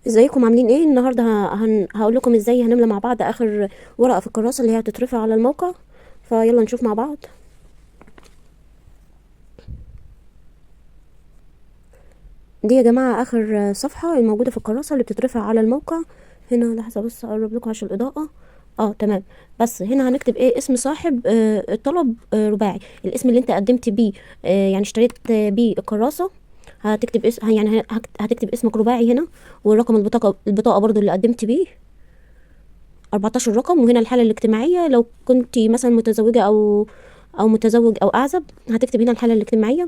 ازيكم عاملين ايه؟ النهارده هقول لكم ازاي هنملى مع بعض اخر ورقه في الكراسه اللي هي هتترفع على الموقع. فيلا نشوف مع بعض. دي يا جماعه اخر صفحه الموجوده في الكراسه اللي بتترفع على الموقع. هنا لحظه بس اقرب لكم عشان الاضاءه. تمام. بس هنا هنكتب ايه؟ اسم صاحب الطلب رباعي، الاسم اللي انت قدمت بيه يعني اشتريت بيه الكراسه. هتكتب اسم، يعني هتكتب اسمك رباعي هنا، ورقم البطاقه برضو اللي قدمت بيه 14 رقم. وهنا الحالة الاجتماعية، لو كنت مثلا متزوجة أو متزوج أو أعزب هتكتب هنا الحالة الاجتماعية.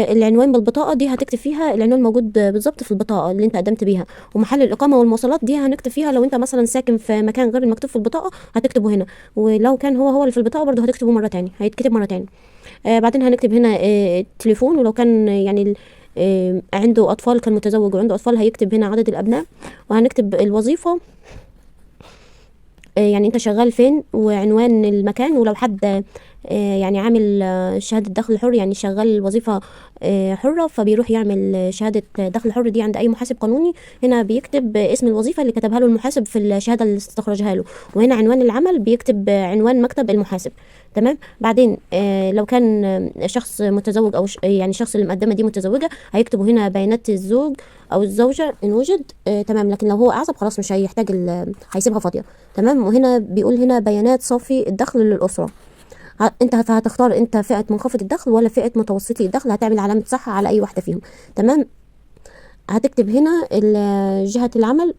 العنوان بالبطاقة دي هتكتب فيها العنوان موجود بالظبط في البطاقة اللي انت قدمت بيها. ومحل الإقامة والمواصلات دي هنكتب فيها، لو انت مثلا ساكن في مكان غير المكتوب في البطاقة هتكتبه هنا، ولو كان هو اللي في البطاقة برضه هتكتبه مرة تاني، هيتكتب مرة تاني. بعدين هنكتب هنا التليفون، ولو كان يعني عنده أطفال، كان متزوج وعنده أطفال هيكتب هنا عدد الأبناء. وهنكتب الوظيفة، يعني انت شغال فين، وعنوان المكان. ولو حد يعني عامل شهادة دخل حر، يعني شغال وظيفة حرة، فبيروح يعمل شهادة دخل حر دي عند أي محاسب قانوني. هنا بيكتب اسم الوظيفة اللي كتبها له المحاسب في الشهادة اللي استخرجها له. وهنا عنوان العمل بيكتب عنوان مكتب المحاسب. تمام. بعدين لو كان شخص متزوج أو يعني الشخص اللي مقدمة دي متزوجة هيكتبوا هنا بيانات الزوج أو الزوجة إن وجد. تمام. لكن لو هو أعزب خلاص مش هيحتاج، هيسيبها فاضية. تمام. وهنا بيقول هنا بيانات صافي الدخل للأسرة. انت هتختار انت فئة منخفض الدخل ولا فئة متوسطي الدخل، هتعمل علامة صح على اي واحدة فيهم. تمام. هتكتب هنا جهة العمل،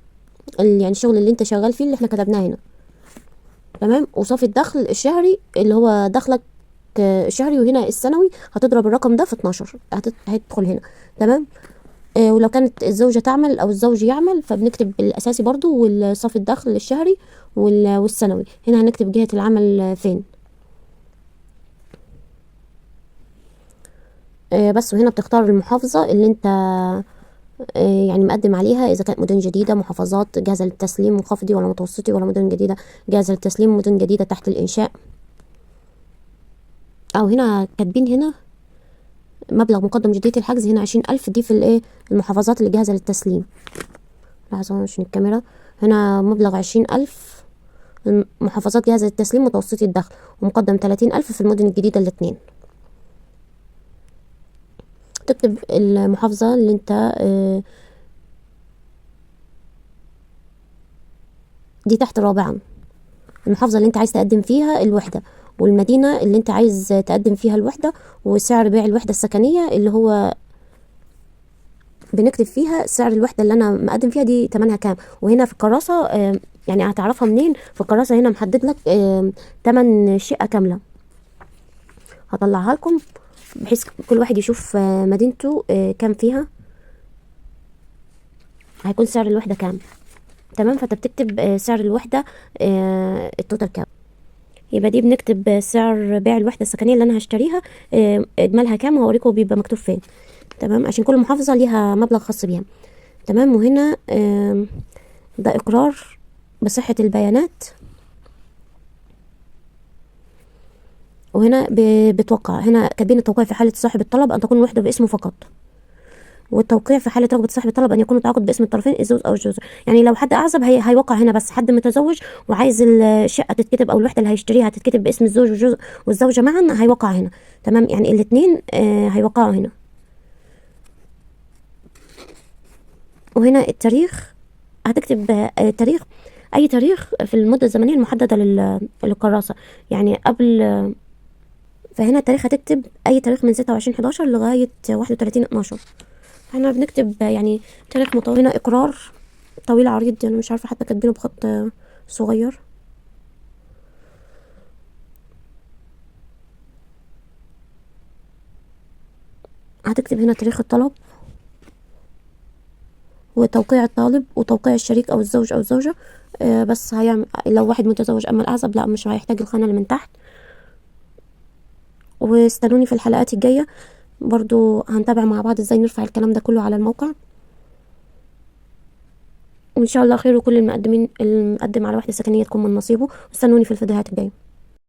يعني الشغل اللي انت شغال فيه اللي احنا كتبناه هنا. تمام. وصافي الدخل الشهري اللي هو دخلك الشهري، وهنا السنوي هتضرب الرقم ده في 12 هتدخل هنا. تمام. ولو كانت الزوجة تعمل أو الزوج يعمل فبنكتب الأساسي برضو، والصافي الدخل الشهري والسنوي. هنا هنكتب جهة العمل فين. بس. وهنا بتختار المحافظة اللي انت يعني مقدم عليها، إذا كانت مدن جديدة، محافظات جاهزة للتسليم، منخفضي ولا متوسطي، ولا مدن جديدة جاهزة للتسليم، مدن جديدة تحت الإنشاء. أو هنا كاتبين هنا مبلغ مقدم جدية الحجز، هنا 20,000 دي في المحافظات اللي جاهزة للتسليم. لحظة عشان الكاميرا. هنا مبلغ 20,000 المحافظات جاهزة للتسليم متوسطي الدخل، ومقدم 30,000 في المدن الجديدة الاتنين. تكتب المحافظة اللي انت دي تحت رابعا، المحافظة اللي انت عايز تقدم فيها الوحدة، والمدينة اللي انت عايز تقدم فيها الوحدة، وسعر بيع الوحدة السكنية اللي هو بنكتب فيها سعر الوحدة اللي انا مقدم فيها دي تمنها كام. وهنا في الكراسة يعني هتعرفها منين؟ في الكراسة هنا محدد لك تمن شقة كاملة. هطلعها لكم بحيث كل واحد يشوف مدينته كام فيها، هيكون سعر الوحدة كام. تمام. فانت بتكتب سعر الوحدة التوتال كام. يبقى دي بنكتب سعر بيع الوحدة السكنية اللي انا هشتريها اجمالها كام، وهوريكم بيبقى مكتوب فين. تمام. عشان كل محافظة ليها مبلغ خاص بيها. تمام. وهنا ده اقرار بصحة البيانات. وهنا بتوقع، هنا كاتبين التوقيع في حالة صاحب الطلب أن تكون الوحدة باسمه فقط، والتوقيع في حالة رغبة صاحب الطلب أن يكون التعاقد باسم الطرفين الزوج أو الجوزة. يعني لو حد أعزب هيوقع هنا، بس حد متزوج وعايز الشقة تتكتب أو الوحدة اللي هيشتريها تتكتب باسم الزوج والزوجة معا هيوقع هنا. تمام. يعني الاتنين هيوقعوا هنا. وهنا التاريخ هتكتب تاريخ، أي تاريخ في المدة الزمنية المحددة للكراسة، يعني قبل. فهنا التاريخ هتكتب أي تاريخ من 26/11 لغاية 31/12. احنا بنكتب يعني تاريخ مطول. هنا اقرار طويل عريض، يعني مش عارفه حتى كاتبينه بخط صغير. هتكتب هنا تاريخ الطلب، وتوقيع الطالب، وتوقيع الشريك او الزوج او الزوجه. بس هيعمل لو واحد متزوج. اما الاعزب لا، مش هيحتاج الخانه اللي من تحت. واستنوني في الحلقات الجايه، برضو هنتابع مع بعض ازاي نرفع الكلام ده كله على الموقع، وان شاء الله خير، وكل المقدم على وحده سكنيه تكون من نصيبه. واستنوني في الفيديوهات الجايه.